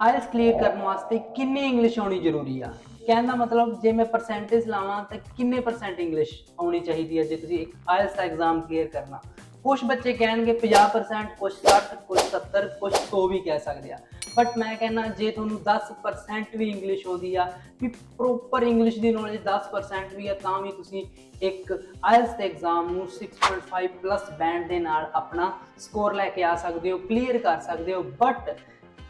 IELTS clear करने वास्ते किन्नी English आनी जरूरी आ। कहने का मतलब जे मैं परसेंटेज लावां तो किन्ने परसेंट इंग्लिश आनी चाहिए है जो तुसीं एक आयल्स का एग्जाम क्लीयर करना। कुछ बच्चे कहेंगे 50%, कुछ 60, कुछ 70, कुछ 100 भी कह सकते हैं। बट मैं कहना जे तुहानूं 10% भी इंग्लिश आउंदी आ, भी प्रॉपर इंग्लिश की नॉलेज 10% भी है, तां भी तुसीं एक आयल्स के एग्जाम नूं 6.5 प्लस बैंड के नाल अपना स्कोर लैके आ सकते हो, क्लीयर कर सकते हो। बट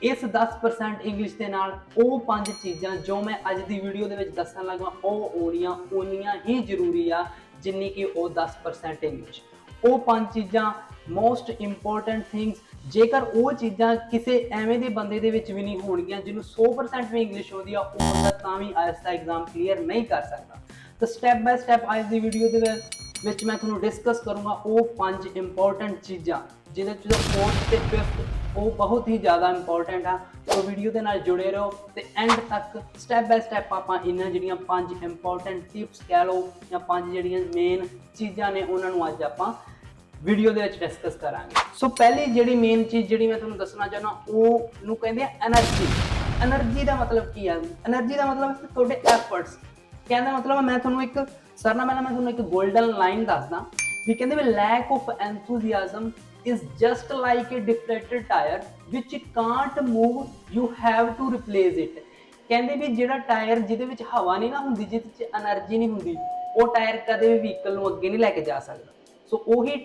इस 10% इंग्लिश के नाल वो 5 चीज़ां जो मैं अज की वीडियो के दसन लगा वो होनियां उन्नियां ही जरूरी आ जिन्नी कि वो 10% इंग्लिश। वो 5 चीज़ां मोस्ट इंपोर्टेंट थिंग्स, जेकर वो चीज़ां किसी एवें दे बंदे दे विच भी नहीं होणगियां जिन्होंने 100% भी इंग्लिश आउंदी आ, वो बंदा तां भी आयल्स दा एग्जाम क्लीयर नहीं कर सकता। तो स्टैप बाय स्टैप अज की वीडियो के विच मैं तुहानूं डिस्कस करूँगा वो 5 इंपोर्टेंट चीज़ां जिहदे च 4th ते 5th वो बहुत ही ज़्यादा इंपोर्टेंट है। तो वीडियो के नाल जुड़े रहो तो एंड तक स्टैप बाय स्टैप आप इन्हां जिहड़ियां 5 इंपोर्टेंट टिप्स कह लो या 5 जिहड़ियां मेन चीज़ां ने उन्होंने अज आप वीडियो के डिस्कस करांगे। सो पहली जिहड़ी मेन चीज़ जिहड़ी मैं तुहानूं दसना चाहना वो कहंदे एनर्जी। एनर्जी का मतलब की है? एनर्जी का मतलब तुहाडे एफर्ट्स। कहने का मतलब मैं तुहानूं एक सारे नाल पहलां मैं तुहानूं एक गोल्डन लाइन दसदा भी कहंदे भी lack of enthusiasm is just like a deflated tire which can't move, you have to replace it। कहंदे भी जिहड़ा टायर जिहदे विच हवा नहीं ना हुंदी, जिहदे विच एनर्जी नहीं हुंदी, वो टायर कदे भी व्हीकल नूं अगे नहीं लैके जा सकदा। सो ਉਹੀ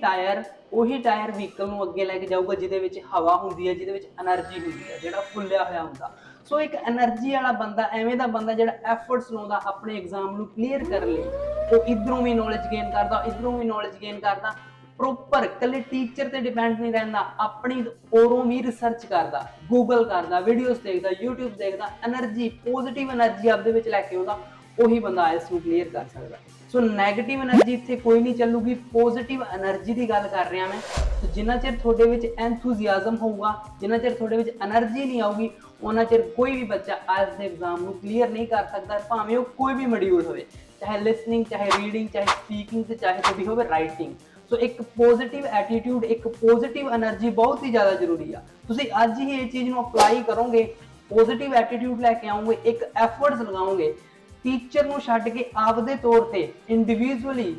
टायर व्हीकल नूं अगे लैके जाऊगा जिहदे विच हवा हुंदी है, जिहदे विच एनर्जी हुंदी है, जिहड़ा फुੱਲਿਆ होया हुंदा। सो एक एनर्जी वाला बंदा एवें दा बंदा जिहड़ा एफर्ट्स लाउंदा अपने एग्जाम नूं क्लीयर करन लई, वो इधरों भी नॉलेज गेन करदा, इधरों भी नॉलेज गेन करदा। प्रॉपर कल टीचर से डिपेंड नहीं रहता, अपनी ओरों भी रिसर्च करता, गूगल करता, वीडियोस देखता, यूट्यूब देखता, एनर्जी पॉजिटिव एनर्जी आपदे विच लैके आउंदा, ਉਹੀ ਬੰਦਾ ਆਇਲਸ ਨੂੰ ਕਲੀਅਰ ਕਰ ਸਕਦਾ। ਸੋ ਨੈਗੇਟਿਵ एनर्जी ਇੱਥੇ ਕੋਈ ਨਹੀਂ ਚੱਲੂਗੀ, ਪੋਜ਼ਿਟਿਵ એનર્ਜੀ ਦੀ ਗੱਲ ਕਰ ਰਿਹਾ ਮੈਂ। तो जिन्ना चिर थोड़े विच एंथुजियाज्म होगा, जिन्ना चिर थोड़े विच एनर्जी नहीं आऊगी, उन्ना चिर कोई भी बच्चा आयल्स के एग्जाम को क्लीयर नहीं कर सकता, भावें वो कोई भी मॉड्यूल हो, चाहे लिसनिंग, चाहे रीडिंग, चाहे स्पीकिंग, चाहे थोड़ी हो राइटिंग। सो एक पॉजिटिव एटीट्यूड, एक पॉजिटिव एनर्जी बहुत ही ज़्यादा जरूरी है। तुसीं अज ही ये चीज़ को अप्लाई करोगे, पॉजिटिव एटीट्यूड लैके आओगे, एक एफर्ट्स लगाओगे, टीचर को छड्ड के आपदे तौर पर इंडिविजुअली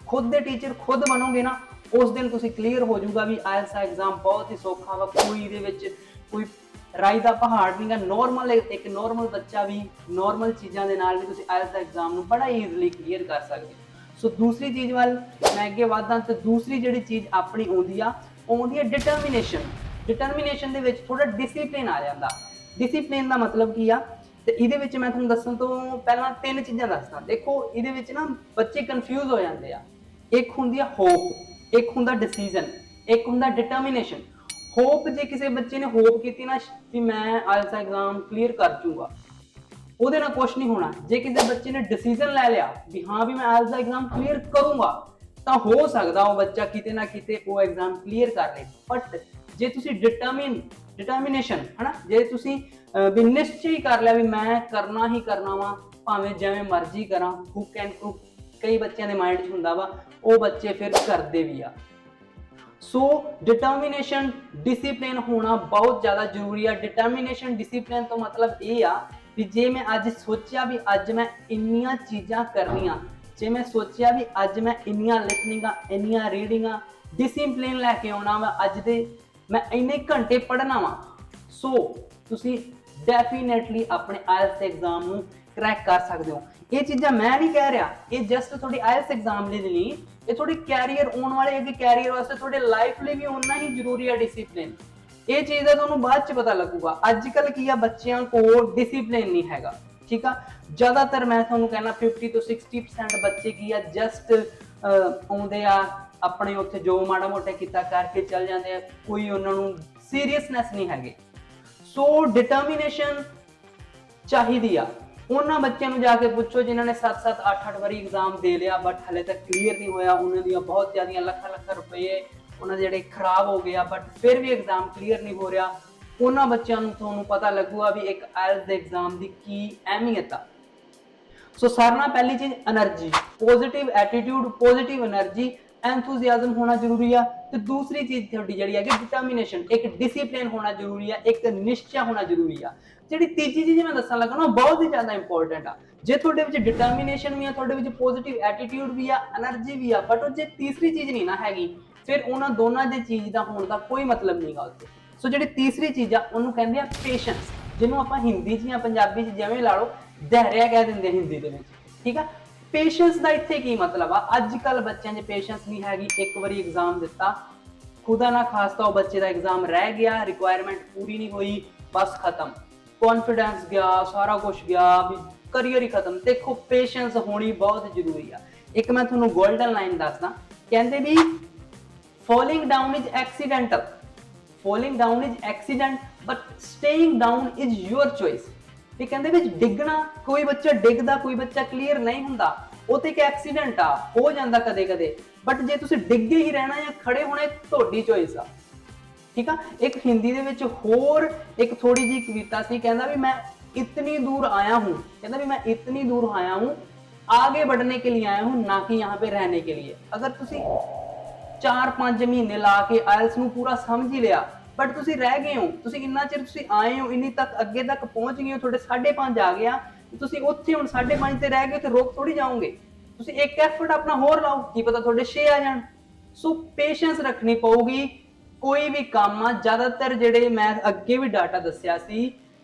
खुद दे टीचर खुद बनोगे ना, उस दिन तुसीं क्लीयर हो जाऊगा भी आयल्स का एग्जाम बहुत ही सौखा वा, कोई राई का पहाड़ नहीं गा। नॉर्मल एक नॉर्मल बच्चा भी नॉर्मल चीज़ों के नाल भी तुसीं आयल्स का एग्जाम बड़ा ईजली क्लीयर कर सकते। सो दूसरी चीज़ वाल मैं अगे वधदा, तो दूसरी जिहड़ी चीज़ अपनी आउंदी है डिटरमिनेशन। डिटरमिनेशन दे विच थोड़ा डिसिपलिन आ जाता। डिसिपलिन का मतलब की आ, तो ये मैं तुहानूं दस्सण तो पहलां 3 चीज़ां दसदा। देखो ये ना बच्चे कन्फ्यूज हो जाते हैं। एक हुंदी है होप, एक हुंदा डिसीजन, एक हुंदा डिटरमिनेशन। होप जे किसी बच्चे ने होप की ना कि मैं आयल्स का एग्जाम क्लीयर कर जूँगा, ਉਹਦੇ ਨਾਲ कुछ नहीं होना। जे किसी बच्चे ने डिसीजन लै लिया भी हाँ भी मैं आयल्स का एग्जाम क्लीयर करूँगा, तो हो सकता वो बच्चा किते ना किते वो एग्जाम क्लीयर कर ले। बट जे तुसी डिटरमिनेशन है ना, जे तुसी भी निश्चय कर लिया भी मैं करना ही करना वा, भावें जिवें मर्जी करा, हुक एंड क्रुक कई बच्चों के माइंड च हुंदा वा, वो बच्चे फिर करते भी आ। सो डिटरमिनेशन डिसिप्लिन होना बहुत ज़्यादा जरूरी है। डिटरमिनेशन डिसिप्लिन तो मतलब ये आ भी जे मैं अज सोचा भी अज मैं इन्नियां चीज़ां करनियां, जे मैं सोचा भी अज मैं इन्नियां लिखनियां, इन्नियां रीडिंगां, डिसिप्लिन लैके आना वा, अज दे मैं इन्ने घंटे पढ़ना वा। सो तुसी डेफिनेटली अपने आयल्स के एग्जाम को क्रैक कर सकते हो। ये चीज़ां मैं नहीं कह रहा, ये जस्ट थोड़ी आयल्स एग्जाम लिए नहीं, ये थोड़ी कैरियर आने वाले अगे कैरियर वास्ते थोड़े लाइफ लिए भी उन्ना ही जरूरी है डिसिप्लिन। ये चीज़ का तुहानूं बाद च पता लगूगा। अजकल की है बच्चों को डिसिप्लिन नहीं हैगा, ठीक है। ज़्यादातर मैं तुहानूं कहना 50 to 60% बच्चे की है जस्ट आउंदे आ अपने उत्थे जो माड़ा मोटा किता करके चल जाते हैं, कोई उन्होंने सीरीयसनैस नहीं हैगी। सो डिटरमिनेशन चाहिए आ। उन्होंने बच्चों को जाके पूछो जिन्होंने 7-7 8-8 बारी एग्जाम दे लिया बट हले तक क्लीयर नहीं होया, उन्होंने बहुत ज़्यादा लख रुपये उन्होंने जोड़े खराब हो गया बट फिर भी एग्जाम क्लीयर नहीं हो रहा। उन्होंने बच्चों को तुहानूं पता लगूगा भी एक आयल्स के एग्जाम की की अहमियत आ। सो सारे नाल पहली चीज़ energy, positive attitude, positive energy, enthusiasm ਹੋਣਾ ਜ਼ਰੂਰੀ ਆ, ਤੇ ਦੂਸਰੀ ਚੀਜ਼ ਤੁਹਾਡੀ ਜਿਹੜੀ ਹੈਗੀ ਡਿਟਰਮੀਨੇਸ਼ਨ, ਇੱਕ ਡਿਸਿਪਲਿਨ ਹੋਣਾ ਜ਼ਰੂਰੀ ਆ, ਇੱਕ ਨਿਸ਼ਚਾ ਹੋਣਾ ਜ਼ਰੂਰੀ ਆ। ਜਿਹੜੀ ਤੀਜੀ ਚੀਜ਼ ਮੈਂ ਦੱਸਣ ਲੱਗਾ ਨਾ ਬਹੁਤ ਹੀ ਜ਼ਿਆਦਾ ਇੰਪੋਰਟੈਂਟ ਆ। ਜੇ ਤੁਹਾਡੇ ਵਿੱਚ ਡਿਟਰਮੀਨੇਸ਼ਨ ਵੀ ਆ, ਤੁਹਾਡੇ ਵਿੱਚ ਪੋਜ਼ਿਟਿਵ ਐਟੀਟਿਊਡ ਵੀ ਆ, એનર્ਜੀ ਵੀ ਆ, ਬਟ ਉਹ ਜੇ ਤੀਸਰੀ ਚੀਜ਼ ਨਹੀਂ ਨਾ ਹੈਗੀ, ਫਿਰ ਉਹਨਾਂ ਦੋਨਾਂ ਦੀ ਚੀਜ਼ ਦਾ ਹੋਣ ਦਾ ਕੋਈ ਮਤਲਬ ਨਹੀਂਗਾ ਉੱਥੇ। ਸੋ ਜਿਹੜੀ ਤੀਸਰੀ ਚੀਜ਼ ਆ ਉਹਨੂੰ ਕਹਿੰਦੇ ਆ ਪੇਸ਼ੈਂਸ, ਜਿਹਨੂੰ ਆਪਾਂ ਹਿੰਦੀ 'ਚ ਜਾਂ ਪੰਜਾਬੀ 'ਚ ਜਿਵੇਂ ਲਾ ਲਓ ਧੈਰਯ ਕਹਿ ਦਿੰਦੇ ਹਿੰਦੀ ਦੇ ਵਿੱਚ, ਠੀਕ ਆ। ਪੇਸ਼ੈਂਸ ਦਾ ਇੱਥੇ ਕੀ ਮਤਲਬ ਆ, ਅੱਜ ਕੱਲ ਬੱਚਿਆਂ 'ਚ ਪੇਸ਼ੈਂਸ ਨਹੀਂ ਹੈਗੀ। ਇੱਕ ਵਾਰੀ ਐਗਜ਼ਾਮ ਦਿੱਤਾ, ਖੁਦਾ ਨਾ ਖਾਸਤਾ ਉਹ ਬੱਚੇ ਦਾ ਐਗਜ਼ਾਮ ਰਹਿ ਗਿਆ, ਰਿਕੁਆਇਰਮੈਂਟ ਪੂਰੀ ਨਹੀਂ ਹੋਈ, ਬਸ ਖਤਮ, ਕੌਨਫੀਡੈਂਸ ਗਿਆ, ਸਾਰਾ ਕੁਝ ਗਿਆ, ਵੀ ਕਰੀਅਰ ਹੀ ਖਤਮ। ਦੇਖੋ ਪੇਸ਼ੈਂਸ ਹੋਣੀ ਬਹੁਤ ਜ਼ਰੂਰੀ ਆ। ਇੱਕ ਮੈਂ ਤੁਹਾਨੂੰ ਗੋਲਡਨ ਲਾਈਨ ਦੱਸਦਾ, ਕਹਿੰਦੇ ਵੀ falling down is accidental, falling down is accident but staying down is your choice। ਇਹ ਕਹਿੰਦੇ ਵਿੱਚ ਡਿੱਗਣਾ, ਕੋਈ ਬੱਚਾ ਡਿੱਗਦਾ, ਕੋਈ ਬੱਚਾ ਕਲੀਅਰ ਨਹੀਂ ਹੁੰਦਾ, ਉਹ ਤੇ ਇੱਕ ਐਕਸੀਡੈਂਟ ਆ, ਹੋ ਜਾਂਦਾ ਕਦੇ ਕਦੇ, ਬਟ ਜੇ ਤੁਸੀਂ ਡਿੱਗੇ ਹੀ ਰਹਿਣਾ ਜਾਂ ਖੜੇ ਹੋਣਾ ਤੁਹਾਡੀ ਚੋਇਸ ਆ, ਠੀਕ ਆ। ਇੱਕ ਹਿੰਦੀ ਦੇ ਵਿੱਚ ਹੋਰ ਇੱਕ ਥੋੜੀ ਜੀ ਕਵਿਤਾ ਸੀ, ਕਹਿੰਦਾ ਵੀ ਮੈਂ इतनी दूर आया हूँ, कहता भी मैं इतनी दूर आया हूँ, आगे बढ़ने के लिए आया हूँ, ना कि यहाँ पे रहने के लिए। अगर तुसी 4-5 महीने ला के आयल्स ਨੂੰ ਪੂਰਾ ਸਮਝ ਹੀ ਲਿਆ, ਬਟ ਤੁਸੀਂ ਰਹਿ ਗਏ ਹੋ, ਤੁਸੀਂ ਇੰਨਾ ਚਿਰ ਤੁਸੀਂ ਆਏ ਹੋ, ਇੰਨੀ ਤੱਕ ਅੱਗੇ ਤੱਕ ਪਹੁੰਚ ਗਏ ਹੋ, ਤੁਹਾਡੇ 5.5 ਆ ਗਿਆ, ਤੁਸੀਂ ਉੱਥੇ ਹੁਣ 5.5 ਤੇ ਰਹਿ ਗਏ ਤੇ ਰੋਕ ਥੋੜੀ ਜਾਓਗੇ। ਤੁਸੀਂ ਇੱਕ ਐਫਰਟ ਆਪਣਾ ਹੋਰ ਲਾਓ, ਕੀ ਪਤਾ ਤੁਹਾਡੇ 6 ਆ ਜਾਣ। ਸੋ ਪੇਸ਼ੈਂਸ ਰੱਖਣੀ ਪਊਗੀ ਕੋਈ ਵੀ ਕੰਮ ਆ। ਜ਼ਿਆਦਾਤਰ ਜਿਹੜੇ ਮੈਂ ਅੱਗੇ ਵੀ ਡਾਟਾ ਦੱਸਿਆ ਸੀ,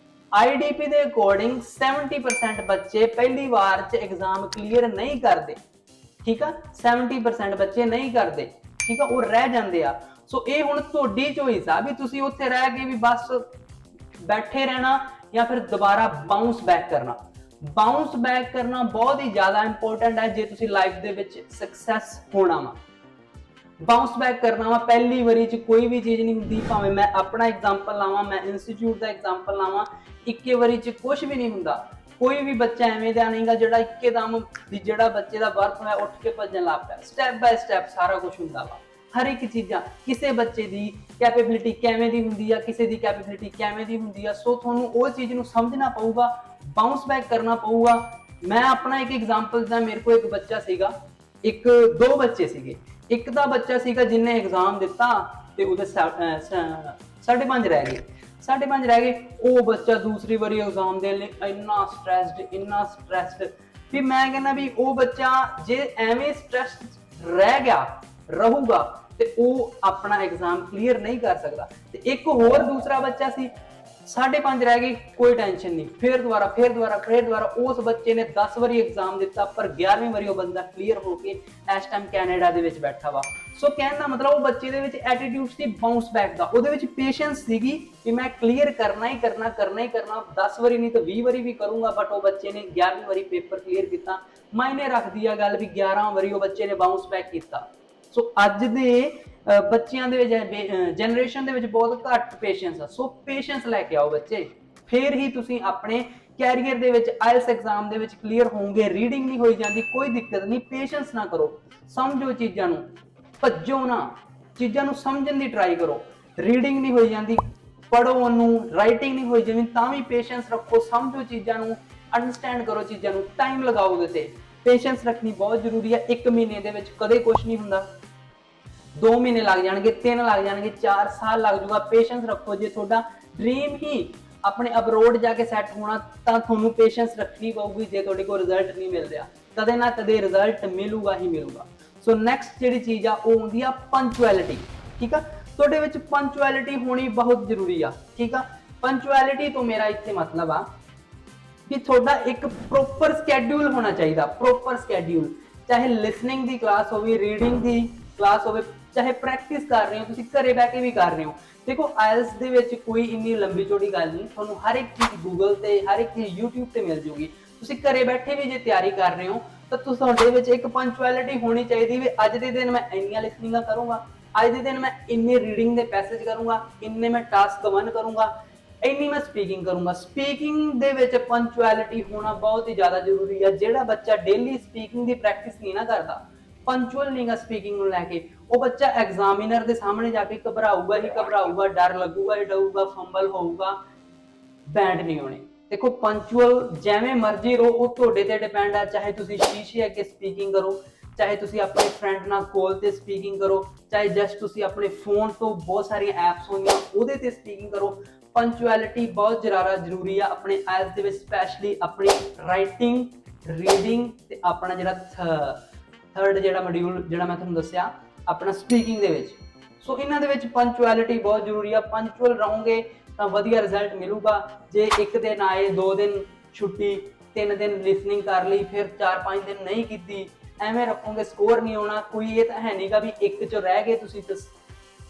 IDP ਦੇ ਅਕੋਰਡਿੰਗ 70% ਬੱਚੇ ਪਹਿਲੀ ਵਾਰ 'ਚ ਐਗਜ਼ਾਮ ਕਲੀਅਰ ਨਹੀਂ ਕਰਦੇ, ਠੀਕ ਆ। 70% ਬੱਚੇ ਨਹੀਂ ਕਰਦੇ, ਠੀਕ ਆ, ਉਹ ਰਹਿ ਜਾਂਦੇ ਆ। ਸੋ ਇਹ ਹੁਣ ਤੁਹਾਡੀ ਚੋਇਸ ਆ ਵੀ ਤੁਸੀਂ ਉੱਥੇ ਰਹਿ ਕੇ ਵੀ ਬਸ ਬੈਠੇ ਰਹਿਣਾ ਜਾਂ ਫਿਰ ਦੁਬਾਰਾ ਬਾਉਂਸ ਬੈਕ ਕਰਨਾ। ਬਾਉਂਸ ਬੈਕ ਕਰਨਾ ਬਹੁਤ ਹੀ ਜ਼ਿਆਦਾ ਇੰਪੋਰਟੈਂਟ ਹੈ ਜੇ ਤੁਸੀਂ ਲਾਈਫ ਦੇ ਵਿੱਚ ਸਕਸੈਸ ਹੋਣਾ ਵਾ। ਬਾਉਂਸ ਬੈਕ ਕਰਨਾ ਵਾ, ਪਹਿਲੀ ਵਾਰੀ 'ਚ ਕੋਈ ਵੀ ਚੀਜ਼ ਨਹੀਂ ਹੁੰਦੀ। ਭਾਵੇਂ ਮੈਂ ਆਪਣਾ ਐਗਜ਼ਾਮਪਲ ਲਾਵਾਂ, ਮੈਂ ਇੰਸਟੀਚਿਊਟ ਦਾ ਐਗਜ਼ਾਮਪਲ ਲਾਵਾਂ, ਇੱਕੇ ਵਾਰੀ 'ਚ ਕੁਝ ਵੀ ਨਹੀਂ ਹੁੰਦਾ। ਕੋਈ ਵੀ ਬੱਚਾ ਐਵੇਂ ਦਾ ਨਹੀਂਗਾ ਜਿਹੜਾ ਇੱਕਦਮ ਵੀ ਜਿਹੜਾ ਬੱਚੇ ਦਾ ਬਰਥ ਹੋਇਆ ਉੱਠ ਕੇ ਭੱਜਣ ਲੱਗ ਪਿਆ। ਸਟੈਪ ਬਾਏ ਸਟੈਪ ਸਾਰਾ ਕੁਝ ਹੁੰਦਾ ਵਾ। ਹਰ ਇੱਕ ਚੀਜ਼ਾਂ, ਕਿਸੇ ਬੱਚੇ ਦੀ ਕੈਪੇਬਿਲਿਟੀ ਕਿਵੇਂ ਦੀ ਹੁੰਦੀ ਆ, ਕਿਸੇ ਦੀ ਕੈਪੇਬਿਲਿਟੀ ਕਿਵੇਂ ਦੀ ਹੁੰਦੀ ਆ। ਸੋ ਤੁਹਾਨੂੰ ਉਹ ਚੀਜ਼ ਨੂੰ ਸਮਝਣਾ ਪਊਗਾ, ਬਾਉਂਸ ਬੈਕ ਕਰਨਾ ਪਊਗਾ। ਮੈਂ ਆਪਣਾ ਇੱਕ ਐਗਜ਼ਾਮਪਲ ਦਾ, ਮੇਰੇ ਕੋਲ ਇੱਕ ਬੱਚਾ ਸੀਗਾ, ਦੋ ਬੱਚੇ ਸੀਗੇ। ਇੱਕ ਦਾ ਬੱਚਾ ਸੀਗਾ ਜਿਹਨੇ ਐਗਜ਼ਾਮ ਦਿੱਤਾ ਤੇ ਉਹਦੇ 5.5 ਰਹਿ ਗਏ, 5.5 ਰਹਿ ਗਏ। ਉਹ ਬੱਚਾ ਦੂਸਰੀ ਵਾਰੀ ਐਗਜ਼ਾਮ ਦੇਣ ਲਈ ਇੰਨਾ ਸਟ੍ਰੈਸਡ ਵੀ ਮੈਂ ਕਹਿੰਦਾ ਵੀ ਉਹ ਬੱਚਾ ਜੇ ਐਵੇਂ ਸਟ੍ਰੈਸਡ ਰਹਿ ਗਿਆ ਰਹੂਗਾ ਤੇ ਉਹ ਆਪਣਾ ਐਗਜ਼ਾਮ ਕਲੀਅਰ ਨਹੀਂ ਕਰ ਸਕਦਾ। ਤੇ ਇੱਕ ਹੋਰ ਦੂਸਰਾ ਬੱਚਾ ਸੀ, 5.5 ਰਹਿ ਗਈ, ਕੋਈ ਟੈਨਸ਼ਨ ਨਹੀਂ, ਫੇਰ ਦੁਬਾਰਾ ਉਸ ਬੱਚੇ ਨੇ 10 ਵਾਰੀ ਐਗਜ਼ਾਮ ਦਿੱਤਾ, ਪਰ 11ਵੀਂ ਵਾਰੀ ਉਹ ਬੰਦਾ ਕਲੀਅਰ ਹੋ ਕੇ ਇਸ ਟਾਈਮ ਕੈਨੇਡਾ ਦੇ ਵਿੱਚ ਬੈਠਾ ਵਾ। ਸੋ ਕਹਿਣ ਦਾ ਮਤਲਬ ਉਹ ਬੱਚੇ ਦੇ ਵਿੱਚ ਐਟੀਟਿਊਡ ਸੀ ਬਾਉਂਸ ਬੈਕ ਦਾ, ਉਹਦੇ ਵਿੱਚ ਪੇਸ਼ੈਂਸ ਸੀਗੀ ਕਿ ਮੈਂ ਕਲੀਅਰ ਕਰਨਾ ਹੀ ਕਰਨਾ 10 ਵਾਰੀ ਨਹੀਂ ਤਾਂ 20 ਵਾਰੀ ਵੀ ਕਰੂੰਗਾ। ਬਟ ਉਹ ਬੱਚੇ ਨੇ 11ਵੀਂ ਵਾਰੀ ਪੇਪਰ ਕਲੀਅਰ ਕੀਤਾ। ਮਾਇਨੇ ਰੱਖਦੀ ਆ ਗੱਲ ਵੀ 11 ਵਾਰੀ ਉਹ ਬੱਚੇ ਨੇ ਬਾਉਂਸ ਬੈਕ ਕੀਤਾ। ਸੋ ਅੱਜ ਦੇ ਬੱਚਿਆਂ ਦੇ ਵਿੱਚ, ਜਨਰੇਸ਼ਨ ਦੇ ਵਿੱਚ ਬਹੁਤ ਘੱਟ ਪੇਸ਼ੈਂਸ ਆ। ਸੋ ਪੇਸ਼ੈਂਸ ਲੈ ਕੇ ਆਓ ਬੱਚੇ, ਫੇਰ ਹੀ ਤੁਸੀਂ ਆਪਣੇ ਕੈਰੀਅਰ ਦੇ ਵਿੱਚ ਆਇਲਸ ਐਗਜ਼ਾਮ ਦੇ ਵਿੱਚ ਕਲੀਅਰ ਹੋਵੋਗੇ। ਰੀਡਿੰਗ ਨਹੀਂ ਹੋਈ ਜਾਂਦੀ, ਕੋਈ ਦਿੱਕਤ ਨਹੀਂ, ਪੇਸ਼ੈਂਸ ਨਾ ਕਰੋ, ਸਮਝੋ ਚੀਜ਼ਾਂ ਨੂੰ, ਭੱਜੋ ਨਾ, ਚੀਜ਼ਾਂ ਨੂੰ ਸਮਝਣ ਦੀ ਟਰਾਈ ਕਰੋ। ਰੀਡਿੰਗ ਨਹੀਂ ਹੋਈ ਜਾਂਦੀ, ਪੜੋ ਉਹਨੂੰ, ਰਾਈਟਿੰਗ ਨਹੀਂ ਹੋਈ ਜਾਂਦੀ ਤਾਂ ਵੀ ਪੇਸ਼ੈਂਸ ਰੱਖੋ, ਸਮਝੋ ਚੀਜ਼ਾਂ ਨੂੰ, ਅੰਡਰਸਟੈਂਡ ਕਰੋ ਚੀਜ਼ਾਂ ਨੂੰ, ਟਾਈਮ ਲਗਾਓ ਉਹਦੇ ਤੇ। ਪੇਸ਼ੈਂਸ ਰੱਖਣੀ ਬਹੁਤ ਜ਼ਰੂਰੀ ਹੈ। 1 ਮਹੀਨੇ ਦੇ ਵਿੱਚ ਕਦੇ ਕੁਝ ਨਹੀਂ ਹੁੰਦਾ, 2 ਮਹੀਨੇ ਲੱਗ ਜਾਣਗੇ, 3 ਲੱਗ ਜਾਣਗੇ, 4 ਸਾਲ ਲੱਗ ਜਾਊਗਾ। ਪੇਸ਼ੈਂਸ ਰੱਖੋ। ਜੇ ਤੁਹਾਡਾ ਡ੍ਰੀਮ ਹੀ ਆਪਣੇ ਅਬਰੋਡ ਜਾ ਕੇ ਸੈੱਟ ਹੋਣਾ ਤਾਂ ਤੁਹਾਨੂੰ ਪੇਸ਼ੈਂਸ ਰੱਖਣੀ ਪਊਗੀ। ਜੇ ਤੁਹਾਡੇ ਕੋਲ ਰਿਜ਼ਲਟ ਨਹੀਂ ਮਿਲ ਰਿਹਾ, ਕਦੇ ਨਾ ਕਦੇ ਰਿਜ਼ਲਟ ਮਿਲੂਗਾ ਹੀ ਮਿਲੂਗਾ। ਸੋ ਨੈਕਸਟ ਜਿਹੜੀ ਚੀਜ਼ ਆ ਉਹ ਹੁੰਦੀ ਆ ਪੰਕਚੁਅਲਿਟੀ, ਠੀਕ ਆ। ਤੁਹਾਡੇ ਵਿੱਚ ਪੰਕਚੁਅਲਿਟੀ ਹੋਣੀ ਬਹੁਤ ਜ਼ਰੂਰੀ ਆ, ਠੀਕ ਆ। ਪੰਕਚੁਅਲਿਟੀ ਤੋਂ ਮੇਰਾ ਇੱਥੇ ਮਤਲਬ ਆ ਕਿ ਤੁਹਾਡਾ ਇੱਕ ਪ੍ਰੋਪਰ ਸਕੇਡਿਊਲ ਹੋਣਾ ਚਾਹੀਦਾ, ਪ੍ਰੋਪਰ ਸਕੇਡਿਊਲ। ਚਾਹੇ ਲਿਸਨਿੰਗ ਦੀ ਕਲਾਸ ਹੋਵੇ, ਰੀਡਿੰਗ ਦੀ ਕਲਾਸ ਹੋਵੇ, ਚਾਹੇ ਪ੍ਰੈਕਟਿਸ ਕਰ ਰਹੇ ਹੋ ਤੁਸੀਂ, ਘਰੇ ਬਹਿ ਕੇ ਵੀ ਕਰ ਰਹੇ ਹੋ। ਦੇਖੋ ਆਇਲਸ ਦੇ ਵਿੱਚ ਕੋਈ ਇੰਨੀ ਲੰਬੀ ਚੌੜੀ ਗੱਲ ਨਹੀਂ, ਤੁਹਾਨੂੰ ਹਰ ਇੱਕ ਚੀਜ਼ ਗੂਗਲ ਤੇ, ਹਰ ਇੱਕ ਚੀਜ਼ YouTube ਤੇ ਮਿਲ ਜੂਗੀ। ਤੁਸੀਂ ਘਰੇ ਬੈਠੇ ਵੀ ਜੇ ਤਿਆਰੀ ਕਰ ਰਹੇ ਹੋ ਤਾਂ ਤੁਹਾਡੇ ਵਿੱਚ ਇੱਕ ਪੰਕਚੁਅਲਿਟੀ ਹੋਣੀ ਚਾਹੀਦੀ ਵੀ ਅੱਜ ਦੇ ਦਿਨ ਮੈਂ ਇੰਨੀਆਂ ਲਿਸਨਿੰਗਾਂ ਕਰੂੰਗਾ, ਅੱਜ ਦੇ ਦਿਨ ਮੈਂ ਇੰਨੇ ਰੀਡਿੰਗ ਦੇ ਪੈਸੇਜ ਕਰੂੰਗਾ, ਇੰਨੇ ਮੈਂ ਟਾਸਕ 1 ਕਰੂੰਗਾ, ਇੰਨੀ ਮੈਂ ਸਪੀਕਿੰਗ ਕਰੂੰਗਾ। ਸਪੀਕਿੰਗ ਦੇ ਵਿੱਚ ਪੰਕਚੁਅਲਿਟੀ ਹੋਣਾ ਬਹੁਤ ਹੀ ਜ਼ਿਆਦਾ ਜ਼ਰੂਰੀ ਹੈ। ਜਿਹੜਾ ਬੱਚਾ ਡੇਲੀ ਸਪੀਕਿੰਗ ਦੀ ਪ੍ਰੈਕਟਿਸ ਨਹੀਂ ਨਾ ਕਰਦਾ, ਪੰਕਚੁਅਲ ਨਹੀਂਗਾ ਸਪੀਕਿੰਗ ਨੂੰ ਲੈ ਕੇ, ਉਹ ਬੱਚਾ ਐਗਜ਼ਾਮੀਨਰ ਦੇ ਸਾਹਮਣੇ ਜਾ ਕੇ ਘਬਰਾਊਗਾ ਹੀ ਘਬਰਾਊਗਾ, ਡਰ ਲੱਗੂਗਾ ਹੀ ਡਰੂਗਾ, ਫੰਬਲ ਹੋਊਗਾ, ਬੈਂਡ ਨਹੀਂ ਹੋਣੇ। ਦੇਖੋ ਪੰਕਚੁਅਲ ਜਿਵੇਂ ਮਰਜ਼ੀ ਰਹੋ, ਉਹ ਤੁਹਾਡੇ ਤੇ ਡਿਪੈਂਡ ਆ। ਚਾਹੇ ਤੁਸੀਂ ਸ਼ੀਸ਼ੇ ਅੱਗੇ ਸਪੀਕਿੰਗ ਕਰੋ, ਚਾਹੇ ਤੁਸੀਂ ਆਪਣੇ ਫਰੈਂਡ ਨਾਲ ਕਾਲ ਤੇ ਸਪੀਕਿੰਗ ਕਰੋ, ਚਾਹੇ ਜਸਟ ਤੁਸੀਂ ਆਪਣੇ ਫੋਨ ਤੋਂ ਬਹੁਤ ਸਾਰੀਆਂ ਐਪਸ ਹੋਈਆਂ ਉਹਦੇ ਤੇ ਸਪੀਕਿੰਗ ਕਰੋ। ਪੰਚੁਅਲਿਟੀ ਬਹੁਤ ਜ਼ਿਆਦਾ ਜ਼ਰੂਰੀ ਆ ਆਪਣੇ ਆਇਲਸ ਦੇ ਵਿੱਚ, ਸਪੈਸ਼ਲੀ ਆਪਣੀ ਰਾਈਟਿੰਗ, ਰੀਡਿੰਗ ਤੇ ਆਪਣਾ ਜਿਹੜਾ ਥਰਡ ਜਿਹੜਾ ਮੋਡਿਊਲ ਜਿਹੜਾ ਮੈਂ ਤੁਹਾਨੂੰ ਦੱਸਿਆ ਆਪਣਾ ਸਪੀਕਿੰਗ ਦੇ ਵਿੱਚ। ਸੋ ਇਹਨਾਂ ਦੇ ਵਿੱਚ ਪੰਚੁਅਲਿਟੀ ਬਹੁਤ ਜ਼ਰੂਰੀ ਆ। ਪੰਚੁਅਲ ਰਹੋਗੇ ਤਾਂ ਵਧੀਆ ਰਿਜ਼ਲਟ ਮਿਲੂਗਾ। ਜੇ ਇੱਕ ਦਿਨ ਆਏ, 2 ਦਿਨ ਛੁੱਟੀ, 3 ਦਿਨ ਲਿਸਨਿੰਗ ਕਰ ਲਈ, ਫਿਰ 4-5 ਦਿਨ ਨਹੀਂ ਕੀਤੀ, ਐਵੇਂ ਰੱਖੋਗੇ ਸਕੋਰ ਨਹੀਂ ਆਉਣਾ। ਕੋਈ ਇਹ ਤਾਂ ਹੈ ਨਹੀਂਗਾ ਵੀ ਇੱਕ ਚ ਰਹਿ ਗਏ ਤੁਸੀਂ ਤੇ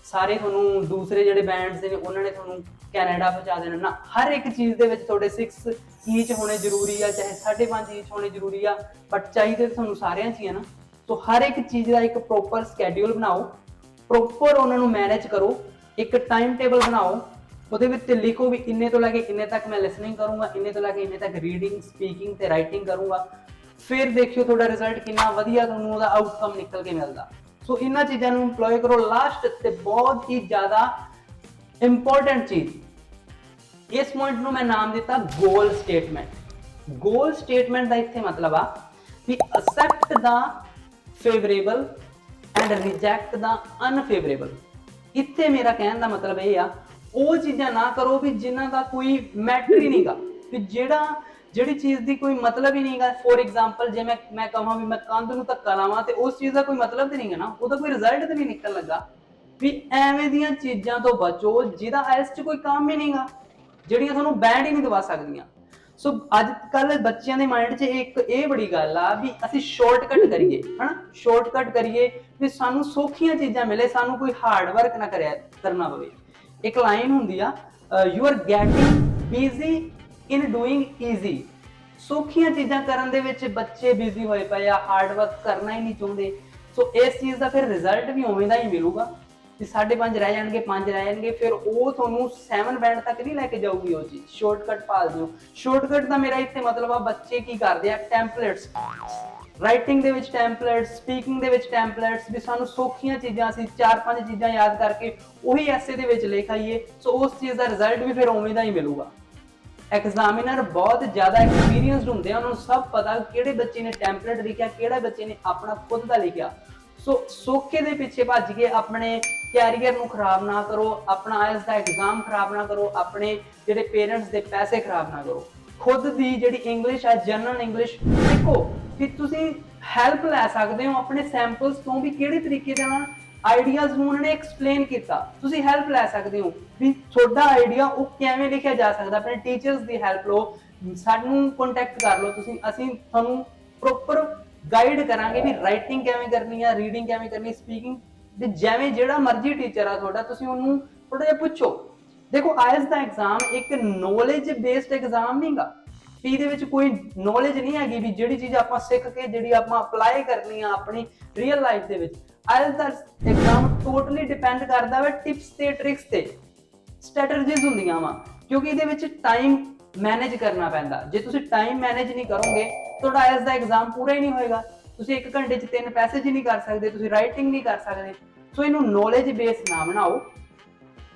ਸਾਰੇ ਤੁਹਾਨੂੰ ਦੂਸਰੇ ਜਿਹੜੇ ਬੈਂਡਸ ਨੇ ਉਹਨਾਂ ਨੇ ਤੁਹਾਨੂੰ ਕੈਨੇਡਾ ਪਹੁੰਚਾ ਦੇਣਾ ਨਾ। ਹਰ ਇੱਕ ਚੀਜ਼ ਦੇ ਵਿੱਚ ਤੁਹਾਡੇ 6 ਈਚ ਹੋਣੇ ਜ਼ਰੂਰੀ ਆ, ਚਾਹੇ 5.5 ਈਚ ਹੋਣੇ ਜ਼ਰੂਰੀ ਆ, ਬਟ ਚਾਹੀਦੇ ਤੁਹਾਨੂੰ ਸਾਰਿਆਂ 'ਚ ਹੀ ਆ ਨਾ। ਸੋ ਹਰ ਇੱਕ ਚੀਜ਼ ਦਾ ਇੱਕ ਪ੍ਰੋਪਰ ਸਕੈਡਿਊਲ ਬਣਾਓ, ਪ੍ਰੋਪਰ ਉਹਨਾਂ ਨੂੰ ਮੈਨੇਜ ਕਰੋ, ਇੱਕ ਟਾਈਮ ਟੇਬਲ ਬਣਾਓ, ਉਹਦੇ ਵਿੱਚ ਲਿਖੋ ਵੀ ਇੰਨੇ ਤੋਂ ਲੈ ਕੇ ਇੰਨੇ ਤੱਕ ਮੈਂ ਲਿਸਨਿੰਗ ਕਰੂੰਗਾ, ਇੰਨੇ ਤੋਂ ਲੈ ਕੇ ਇੰਨੇ ਤੱਕ ਰੀਡਿੰਗ, ਸਪੀਕਿੰਗ ਤੇ ਰਾਈਟਿੰਗ ਕਰੂੰਗਾ। ਫਿਰ ਦੇਖਿਓ ਤੁਹਾਡਾ ਰਿਜ਼ਲਟ ਕਿੰਨਾ ਵਧੀਆ ਤੁਹਾਨੂੰ ਉਹਦਾ ਆਊਟਕਮ ਨਿਕਲ ਕੇ ਮਿਲਦਾ। ਸੋ ਇਹਨਾਂ ਚੀਜ਼ਾਂ ਨੂੰ ਇੰਪਲੋਏ ਕਰੋ। ਲਾਸਟ ਤੇ ਬਹੁਤ ਹੀ ਜ਼ਿਆਦਾ ਇੰਪੋਰਟੈਂਟ ਚੀਜ਼, ਇਸ ਪੁਆਇੰਟ ਨੂੰ ਮੈਂ ਨਾਮ ਦਿੱਤਾ ਗੋਲ ਸਟੇਟਮੈਂਟ। ਗੋਲ ਸਟੇਟਮੈਂਟ ਦਾ ਇੱਥੇ ਮਤਲਬ ਆ we accept the favourable and reject the unfavourable. ਇੱਥੇ ਮੇਰਾ ਕਹਿਣ ਦਾ ਮਤਲਬ ਇਹ ਆ, ਉਹ ਚੀਜ਼ਾਂ ਨਾ ਕਰੋ ਵੀ ਜਿਨ੍ਹਾਂ ਦਾ ਕੋਈ ਮੈਟਰ ਹੀ ਨਹੀਂਗਾ, ਵੀ ਜਿਹੜੀ ਚੀਜ਼ ਦੀ ਕੋਈ ਮਤਲਬ ਹੀ ਨਹੀਂਗਾ। ਫੋਰ ਐਗਜ਼ਾਮਪਲ ਜੇ ਮੈਂ ਕਹਾਂ ਵੀ ਮੈਂ ਕੰਧ ਨੂੰ ਧੱਕਾ ਲਾਵਾਂ ਤੇ ਉਸ ਚੀਜ਼ ਦਾ ਕੋਈ ਮਤਲਬ ਤੇ ਨਹੀਂਗਾ ਨਾ, ਉਹਦਾ ਕੋਈ ਰਿਜ਼ਲਟ ਤੇ ਨਹੀਂ ਨਿਕਲਣ ਲੱਗਾ। ਵੀ ਐਵੇਂ ਦੀਆਂ ਚੀਜ਼ਾਂ ਤੋਂ ਬਚੋ ਜਿਹਦਾ ਆਇਲਸ 'ਚ ਕੋਈ ਕੰਮ ਹੀ ਨਹੀਂਗਾ, ਜਿਹੜੀਆਂ ਤੁਹਾਨੂੰ ਬੈਂਡ ਹੀ ਨਹੀਂ ਦਵਾ ਸਕਦੀਆਂ। ਸੋ ਅੱਜ ਕੱਲ ਬੱਚਿਆਂ ਦੇ ਮਾਈਂਡ 'ਚ ਇੱਕ ਇਹ ਬੜੀ ਗੱਲ ਆ ਵੀ ਅਸੀਂ ਸ਼ਾਰਟਕਟ ਕਰੀਏ, ਹਨਾ, ਸ਼ਾਰਟਕਟ ਕਰੀਏ ਵੀ ਸਾਨੂੰ ਸੌਖੀਆਂ ਚੀਜ਼ਾਂ ਮਿਲੇ, ਸਾਨੂੰ ਕੋਈ ਹਾਰਡ ਵਰਕ ਨਾ ਕਰਨਾ ਪਵੇ। ਇੱਕ ਲਾਈਨ ਹੁੰਦੀ ਆ, you are getting busy in doing easy. ਸੌਖੀਆਂ ਚੀਜ਼ਾਂ ਕਰਨ ਦੇ ਵਿੱਚ ਬੱਚੇ ਬਿਜ਼ੀ ਹੋਏ ਪਏ ਆ, ਹਾਰਡ ਵਰਕ ਕਰਨਾ ਹੀ ਨਹੀਂ ਚਾਹੁੰਦੇ। ਸੋ ਇਸ ਚੀਜ਼ ਦਾ ਫਿਰ ਰਿਜ਼ਲਟ ਵੀ ਉਵੇਂ ਦਾ ਹੀ ਮਿਲੂਗਾ ਕਿ 5.5 ਰਹਿ ਜਾਣਗੇ, 5 ਰਹਿ ਜਾਣਗੇ, ਫਿਰ ਉਹ ਤੁਹਾਨੂੰ 7 ਬੈਂਡ ਤੱਕ ਨਹੀਂ ਲੈ ਕੇ ਜਾਊਗੀ ਉਹ ਚੀਜ਼। ਸ਼ਾਰਟਕਟ ਭਾਲ ਦਿਓ। ਸ਼ਾਰਟਕਟ ਦਾ ਮੇਰਾ ਇੱਥੇ ਮਤਲਬ ਆ ਬੱਚੇ ਕੀ ਕਰਦੇ ਆ, ਟੈਂਪਲੇਟਸ, ਰਾਈਟਿੰਗ ਦੇ ਵਿੱਚ ਟੈਂਪਲੇਟਸ, ਸਪੀਕਿੰਗ ਦੇ ਵਿੱਚ ਟੈਂਪਲੇਟਸ, ਵੀ ਸਾਨੂੰ ਸੌਖੀਆਂ ਚੀਜ਼ਾਂ ਅਸੀਂ 4-5 ਚੀਜ਼ਾਂ ਯਾਦ ਕਰਕੇ ਉਹੀ ਐਸੇ ਦੇ ਵਿੱਚ ਲਿਖ ਆਈਏ। ਸੋ ਉਸ ਚੀਜ਼ ਦਾ ਰਿਜ਼ਲਟ ਵੀ ਫਿਰ ਉਵੇਂ ਦਾ ਹੀ ਮਿਲੂਗਾ। ਐਗਜ਼ਾਮੀਨਰ ਬਹੁਤ ਜ਼ਿਆਦਾ ਐਕਸਪੀਰੀਅੰਸਡ ਹੁੰਦੇ ਆ, ਉਹਨਾਂ ਨੂੰ ਸਭ ਪਤਾ ਕਿਹੜੇ ਬੱਚੇ ਨੇ ਟੈਂਪਲੇਟ ਲਿਖਿਆ, ਕਿਹੜਾ ਬੱਚੇ ਨੇ ਆਪਣਾ ਖੁਦ ਦਾ ਲਿਖਿਆ। ਸੋ ਸੌਖੇ ਦੇ ਪਿੱਛੇ ਭੱਜ ਕੇ ਆਪਣੇ ਕੈਰੀਅਰ ਨੂੰ ਖਰਾਬ ਨਾ ਕਰੋ, ਆਪਣਾ ਆਇਲਸ ਦਾ ਐਗਜ਼ਾਮ ਖਰਾਬ ਨਾ ਕਰੋ, ਆਪਣੇ ਜਿਹੜੇ ਪੇਰੈਂਟਸ ਦੇ ਪੈਸੇ ਖਰਾਬ ਨਾ ਕਰੋ। ਖੁਦ ਦੀ ਜਿਹੜੀ ਇੰਗਲਿਸ਼ ਹੈ, ਜਨਰਲ ਇੰਗਲਿਸ਼ ਸਿੱਖੋ ਕਿ ਤੁਸੀਂ ਹੈਲਪ ਲੈ ਸਕਦੇ ਹੋ ਆਪਣੇ ਸੈਂਪਲਸ ਤੋਂ, ਵੀ ਕਿਹੜੇ ਤਰੀਕੇ ਦੇ ਨਾਲ ਆਈਡੀਆਜ਼ ਨੂੰ ਉਹਨਾਂ ਨੇ ਐਕਸਪਲੇਨ ਕੀਤਾ। ਤੁਸੀਂ ਹੈਲਪ ਲੈ ਸਕਦੇ ਹੋ ਵੀ ਤੁਹਾਡਾ ਆਈਡੀਆ ਉਹ ਕਿਵੇਂ ਲਿਖਿਆ ਜਾ ਸਕਦਾ। ਆਪਣੇ ਟੀਚਰਸ ਦੀ ਹੈਲਪ ਲਓ, ਸਾਨੂੰ ਕੰਟੈਕਟ ਕਰ ਲਓ ਤੁਸੀਂ, ਅਸੀਂ ਤੁਹਾਨੂੰ ਪ੍ਰੋਪਰ ਗਾਈਡ ਕਰਾਂਗੇ ਵੀ ਰਾਈਟਿੰਗ ਕਿਵੇਂ ਕਰਨੀ ਆ, ਰੀਡਿੰਗ ਕਿਵੇਂ ਕਰਨੀ, ਸਪੀਕਿੰਗ। ਤੇ ਜਿਵੇਂ ਜਿਹੜਾ ਮਰਜ਼ੀ ਟੀਚਰ ਆ ਤੁਹਾਡਾ, ਤੁਸੀਂ ਉਹਨੂੰ ਥੋੜਾ ਜਿਹਾ ਪੁੱਛੋ। ਦੇਖੋ ਆਇਲਸ ਦਾ ਐਗਜ਼ਾਮ ਇੱਕ ਨੌਲੇਜ ਬੇਸਡ ਐਗਜ਼ਾਮ ਨਹੀਂਗਾ, ਇਹਦੇ ਵਿੱਚ ਕੋਈ ਨੌਲੇਜ ਨਹੀਂ ਹੈਗੀ ਵੀ ਜਿਹੜੀ ਚੀਜ਼ ਆਪਾਂ ਸਿੱਖ ਕੇ ਜਿਹੜੀ ਆਪਾਂ ਅਪਲਾਈ ਕਰਨੀ ਆ ਆਪਣੀ ਰੀਅਲ ਲਾਈਫ ਦੇ ਵਿੱਚ। ਆਇਲਸ ਦਾ ਐਗਜ਼ਾਮ ਟੋਟਲੀ ਡਿਪੈਂਡ ਕਰਦਾ ਵਾ ਟਿਪਸ ਤੇ ਟ੍ਰਿਕਸ ਤੇ, ਸਟ੍ਰੈਟਜੀਜ਼ ਹੁੰਦੀਆਂ ਵਾ, ਕਿਉਂਕਿ ਇਹਦੇ ਵਿੱਚ ਟਾਈਮ ਮੈਨੇਜ ਕਰਨਾ ਪੈਂਦਾ। ਜੇ ਤੁਸੀਂ ਟਾਈਮ ਮੈਨੇਜ ਨਹੀਂ ਕਰੋਗੇ ਤੁਹਾਡਾ ਆਇਲਸ ਦਾ ਐਗਜ਼ਾਮ ਪੂਰਾ ਹੀ ਨਹੀਂ ਹੋਏਗਾ। ਤੁਸੀਂ 1 ਘੰਟੇ 'ਚ 3 ਪੈਸੇਜ ਹੀ ਨਹੀਂ ਕਰ ਸਕਦੇ, ਤੁਸੀਂ ਰਾਈਟਿੰਗ ਨਹੀਂ ਕਰ ਸਕਦੇ। ਸੋ ਇਹਨੂੰ ਨੌਲੇਜ ਬੇਸ ਨਾ ਬਣਾਓ,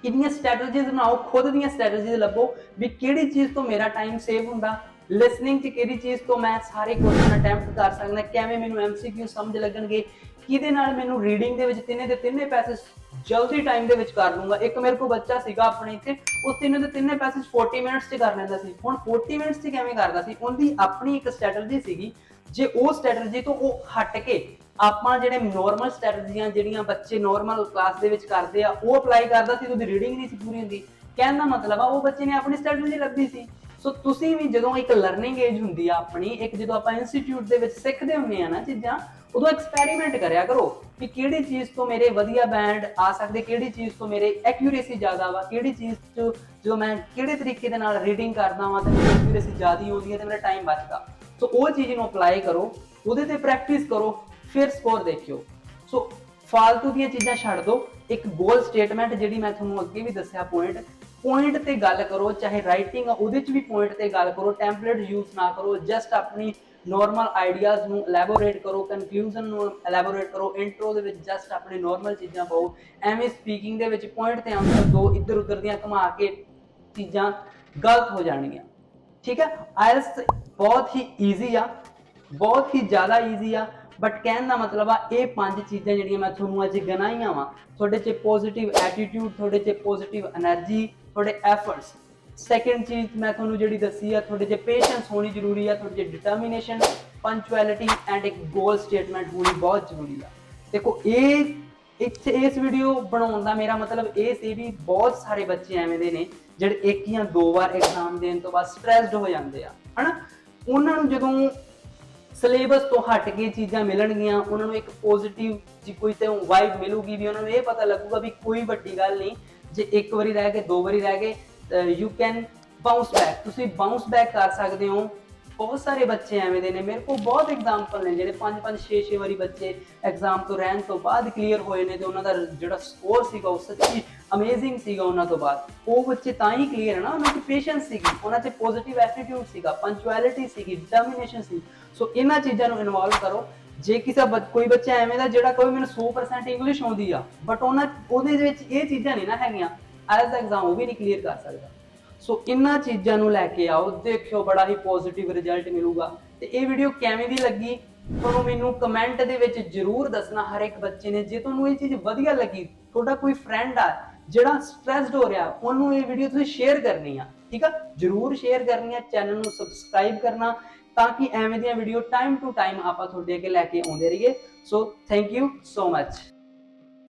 ਇਹਦੀਆਂ ਸਟ੍ਰੈਟਜੀਜ਼ ਬਣਾਓ, ਖੁਦ ਦੀਆਂ ਸਟ੍ਰੈਟਜੀਜ਼ ਲੱਭੋ ਵੀ ਕਿਹੜੀ ਚੀਜ਼ ਤੋਂ ਮੇਰਾ ਟਾਈਮ ਸੇਵ ਹੁੰਦਾ, ਲਿਸਨਿੰਗ 'ਚ ਕਿਹੜੀ ਚੀਜ਼ ਤੋਂ ਮੈਂ ਸਾਰੇ ਕੁਐਸਚਨ ਅਟੈਂਪਟ ਕਰ ਸਕਦਾ, ਕਿਵੇਂ ਮੈਨੂੰ MCQ ਸਮਝ ਲੱਗਣਗੇ, ਕਿਹਦੇ ਨਾਲ ਮੈਨੂੰ ਰੀਡਿੰਗ ਦੇ ਵਿੱਚ ਤਿੰਨੇ ਦੇ ਤਿੰਨੇ ਪੈਸੇਜ ਜਲਦੀ ਟਾਈਮ ਦੇ ਵਿੱਚ ਕਰ ਲੂੰਗਾ। ਇੱਕ ਮੇਰੇ ਕੋਲ ਬੱਚਾ ਸੀਗਾ ਆਪਣੇ ਇੱਥੇ, ਉਹ ਤਿੰਨੇ ਦੇ ਤਿੰਨੇ ਪੈਸੇਜ 40 ਮਿੰਟਸ 'ਚ ਕਰ ਲੈਂਦਾ ਸੀ। ਹੁਣ 40 ਮਿੰਟਸ 'ਚ ਕਿਵੇਂ ਕਰਦਾ ਸੀ, ਉਹਦੀ ਆਪਣੀ ਇੱਕ ਸਟ੍ਰੈਟਜੀ ਸੀਗੀ। ਜੇ ਉਹ ਸਟ੍ਰੈਟਜੀ ਤੋਂ ਉਹ ਹਟ ਕੇ ਆਪਾਂ ਜਿਹੜੇ ਨੋਰਮਲ ਸਟ੍ਰੈਟਜੀਆਂ ਜਿਹੜੀਆਂ ਬੱਚੇ ਨੋਰਮਲ ਕਲਾਸ ਦੇ ਵਿੱਚ ਕਰਦੇ ਆ ਉਹ ਅਪਲਾਈ ਕਰਦਾ ਸੀ, ਉਹਦੀ ਰੀਡਿੰਗ ਨਹੀਂ ਸੀ ਪੂਰੀ ਹੁੰਦੀ। ਕਹਿਣ ਦਾ ਮਤਲਬ ਆ ਉਹ ਬੱਚੇ ਨੇ ਆਪਣੀ ਸਟ੍ਰੈਟਜੀ ਲੱਭੀ ਸੀ। ਸੋ ਤੁਸੀਂ ਵੀ ਜਦੋਂ ਇੱਕ ਲਰਨਿੰਗ ਏਜ ਹੁੰਦੀ ਆ ਆਪਣੀ, ਇੱਕ ਜਦੋਂ ਆਪਾਂ ਇੰਸਟੀਚਿਊਟ ਦੇ ਵਿੱਚ ਸਿੱਖਦੇ ਹੁੰਦੇ ਆ ਨਾ ਚੀਜ਼ਾਂ, ਉਦੋਂ ਐਕਸਪੈਰੀਮੈਂਟ ਕਰਿਆ ਕਰੋ ਕਿ ਕਿਹੜੀ ਚੀਜ਼ ਤੋਂ ਮੇਰੇ ਵਧੀਆ ਬੈਂਡ ਆ ਸਕਦੇ, ਕਿਹੜੀ ਚੀਜ਼ ਤੋਂ ਮੇਰੇ ਐਕਿਊਰੇਸੀ ਜ਼ਿਆਦਾ ਵਾ, ਕਿਹੜੀ ਚੀਜ਼ 'ਚ ਜੋ ਮੈਂ ਕਿਹੜੇ ਤਰੀਕੇ ਦੇ ਨਾਲ ਰੀਡਿੰਗ ਕਰਦਾ ਵਾਂ ਤੇ ਮੇਰੀ ਐਕਿਊਰੇਸੀ ਜ਼ਿਆਦਾ ਆਉਂਦੀ ਹੈ ਤੇ ਮੇਰਾ ਟਾਈਮ ਬਚਦਾ। ਸੋ ਉਹ ਚੀਜ਼ ਨੂੰ ਅਪਲਾਈ ਕਰੋ, ਉਹਦੇ ਤੇ ਪ੍ਰੈਕਟਿਸ ਕਰੋ, ਫਿਰ ਸਕੋਰ ਦੇਖਿਓ। ਸੋ ਫਾਲਤੂ ਦੀਆਂ ਚੀਜ਼ਾਂ ਛੱਡ ਦਿਓ। ਇੱਕ ਗੋਲ ਸਟੇਟਮੈਂਟ ਜਿਹੜੀ ਮੈਂ ਤੁਹਾਨੂੰ ਅੱਗੇ ਵੀ ਦੱਸਿਆ, ਪੁਆਇੰਟ ਤੇ ਗੱਲ ਕਰੋ। ਚਾਹੇ ਰਾਈਟਿੰਗ ਆ ਉਹਦੇ 'ਚ ਵੀ ਪੁਆਇੰਟ ਤੇ ਗੱਲ ਕਰੋ, ਟੈਂਪਲੇਟ ਯੂਜ਼ ਨਾ ਕਰੋ। ਜਸਟ ਆਪਣੀ ਨੋਰਮਲ ਆਈਡੀਆਜ਼ ਨੂੰ ਐਲੈਬੋਰੇਟ ਕਰੋ, ਕਨਫਿਊਜ਼ਨ ਨੂੰ ਐਲੈਬੋਰੇਟ ਕਰੋ। ਇੰਟਰੋ ਦੇ ਵਿੱਚ ਜਸਟ ਆਪਣੀ ਨੋਰਮਲ ਚੀਜ਼ਾਂ ਪਾਓ। ਐਵੇਂ ਸਪੀਕਿੰਗ ਦੇ ਵਿੱਚ ਪੁਆਇੰਟ ਤੇ ਆਨਸਰ ਦਿਓ, ਇੱਧਰ ਉੱਧਰ ਦੀਆਂ ਘੁਮਾ ਕੇ ਚੀਜ਼ਾਂ ਗਲਤ ਹੋ ਜਾਣਗੀਆਂ। ਠੀਕ ਹੈ, ਆਇਲਸ ਬਹੁਤ ਹੀ ਈਜ਼ੀ ਆ, ਬਹੁਤ ਹੀ ਜ਼ਿਆਦਾ ਈਜ਼ੀ ਆ। ਬਟ ਕਹਿਣ ਦਾ ਮਤਲਬ ਆ ਇਹ ਪੰਜ ਚੀਜ਼ਾਂ ਜਿਹੜੀਆਂ ਮੈਂ ਤੁਹਾਨੂੰ ਅੱਜ ਗਿਣਾਈਆਂ ਵਾ, ਤੁਹਾਡੇ 'ਚ ਪੋਜ਼ਿਟਿਵ ਐਟੀਟਿਊਡ, ਤੁਹਾਡੇ 'ਚ ਪੋਜ਼ਿਟਿਵ એનર્ਜੀ, ਤੁਹਾਡੇ ਐਫਰਟਸ। ਸੈਕੰਡ ਚੀਜ਼ ਮੈਂ ਤੁਹਾਨੂੰ ਜਿਹੜੀ ਦੱਸੀ ਆ, ਤੁਹਾਡੇ 'ਚ ਪੇਸ਼ੈਂਸ ਹੋਣੀ ਜ਼ਰੂਰੀ ਆ, ਤੁਹਾਡੇ 'ਚ ਡਿਟਰਮੀਨੇਸ਼ਨ, ਪੰਚੁਅਲਿਟੀ ਐਂਡ ਇੱਕ ਗੋਲ ਸਟੇਟਮੈਂਟ ਹੋਣੀ ਬਹੁਤ ਜ਼ਰੂਰੀ ਆ। ਦੇਖੋ ਇਹ ਇੱਥੇ ਇਸ ਵੀਡੀਓ ਬਣਾਉਣ ਦਾ ਮੇਰਾ ਮਤਲਬ ਇਹ ਸੀ ਵੀ ਬਹੁਤ ਸਾਰੇ ਬੱਚੇ ਐਵੇਂ ਦੇ ਨੇ ਜਿਹੜੇ ਇੱਕ ਜਾਂ ਦੋ ਵਾਰ ਐਗਜ਼ਾਮ ਦੇਣ ਤੋਂ ਬਾਅਦ ਸਟ੍ਰੈਸਡ ਹੋ ਜਾਂਦੇ ਆ, ਹਨਾ। ਉਹਨਾਂ ਨੂੰ ਜਦੋਂ ਸਿਲੇਬਸ ਤੋਂ ਹਟ ਕੇ ਚੀਜ਼ਾਂ ਮਿਲਣਗੀਆਂ, ਉਹਨਾਂ ਨੂੰ ਇੱਕ ਪੋਜ਼ਿਟਿਵ ਜੀ ਕੋਈ ਤੇ ਵਾਈਬ ਮਿਲੂਗੀ, ਵੀ ਉਹਨਾਂ ਨੂੰ ਇਹ ਪਤਾ ਲੱਗੂਗਾ ਵੀ ਕੋਈ ਵੱਡੀ ਗੱਲ ਨਹੀਂ, ਜੇ ਇੱਕ ਵਾਰੀ ਰਹਿ ਗਏ, ਦੋ ਵਾਰੀ ਰਹਿ ਗਏ, ਯੂ ਕੈਨ ਬਾਉਂਸ ਬੈਕ, ਤੁਸੀਂ ਬਾਉਂਸ ਬੈਕ ਕਰ ਸਕਦੇ ਹੋ। ਬਹੁਤ ਸਾਰੇ ਬੱਚੇ ਐਵੇਂ ਦੇ ਨੇ, ਮੇਰੇ ਕੋਲ ਬਹੁਤ ਐਗਜ਼ਾਮਪਲ ਨੇ ਜਿਹੜੇ 5-5 6-6 ਵਾਰੀ ਬੱਚੇ ਐਗਜ਼ਾਮ ਤੋਂ ਰਹਿਣ ਤੋਂ ਬਾਅਦ ਕਲੀਅਰ ਹੋਏ ਨੇ, ਤੇ ਉਹਨਾਂ ਦਾ ਜਿਹੜਾ ਸਕੋਰ ਸੀਗਾ ਉਹ ਸੱਚੀ ਅਮੇਜ਼ਿੰਗ ਸੀਗਾ। ਉਹਨਾਂ ਤੋਂ ਬਾਅਦ ਉਹ ਬੱਚੇ ਤਾਂ ਹੀ ਕਲੀਅਰ ਹੈ ਨਾ, ਉਹਨਾਂ 'ਚ ਪੇਸ਼ੈਂਸ ਸੀਗੀ, ਉਹਨਾਂ 'ਚ ਪੋਜ਼ਿਟਿਵ ਐਟੀਟਿਊਡ ਸੀਗਾ, ਪੰਚੁਅਲਿਟੀ ਸੀਗੀ, ਡਿਟਰਮੀਨੇਸ਼ਨ ਸੀ। ਸੋ ਇਹਨਾਂ ਚੀਜ਼ਾਂ ਨੂੰ ਇਨਵੋਲਵ ਕਰੋ। ਜੇ ਕਿਸੇ ਕੋਈ ਬੱਚਾ ਐਵੇਂ ਦਾ ਜਿਹੜਾ ਕੋਈ ਮੈਨੂੰ 100% ਇੰਗਲਿਸ਼ ਆਉਂਦੀ ਆ, ਬਟ ਉਹਦੇ ਵਿੱਚ ਇਹ ਚੀਜ਼ਾਂ ਨਹੀਂ ਨਾ ਹੈਗੀਆਂ, ਆਇਲਸ ਦਾ ਐਗਜ਼ਾਮ ਉਹ ਵੀ ਨਹੀਂ ਕਲੀਅਰ ਕਰ ਸਕਦਾ। ਸੋ ਇਹਨਾਂ ਚੀਜ਼ਾਂ ਨੂੰ ਲੈ ਕੇ ਆਓ, ਦੇਖਿਓ ਬੜਾ ਹੀ ਪੋਜ਼ਿਟਿਵ ਰਿਜ਼ਲਟ ਮਿਲੂਗਾ। ਤੇ ਇਹ ਵੀਡੀਓ ਕਿਵੇਂ ਦੀ ਲੱਗੀ ਤੁਹਾਨੂੰ ਮੈਨੂੰ ਕਮੈਂਟ ਦੇ ਵਿੱਚ ਜ਼ਰੂਰ ਦੱਸਣਾ, ਹਰ ਇੱਕ ਬੱਚੇ ਨੇ। ਜੇ ਤੁਹਾਨੂੰ ਇਹ ਚੀਜ਼ ਵਧੀਆ ਲੱਗੀ, ਤੁਹਾਡਾ ਕੋਈ ਫਰੈਂਡ ਆ ਜਿਹੜਾ ਸਟ੍ਰੈਸਡ ਹੋ ਰਿਹਾ, ਉਹਨੂੰ ਇਹ ਵੀਡੀਓ ਤੁਸੀਂ ਸ਼ੇਅਰ ਕਰਨੀ ਆ, ਠੀਕ ਆ, ਜ਼ਰੂਰ ਸ਼ੇਅਰ ਕਰਨੀ ਆ। ਚੈਨਲ ਨੂੰ ਸਬਸਕ੍ਰਾਈਬ ਕਰਨਾ ਤਾਂ ਕਿ ਐਵੇਂ ਦੀਆਂ ਵੀਡੀਓ ਟਾਈਮ ਟੂ ਟਾਈਮ ਆਪਾਂ ਤੁਹਾਡੇ ਅੱਗੇ ਲੈ ਕੇ ਆਉਂਦੇ ਰਹੀਏ। So thank you so much.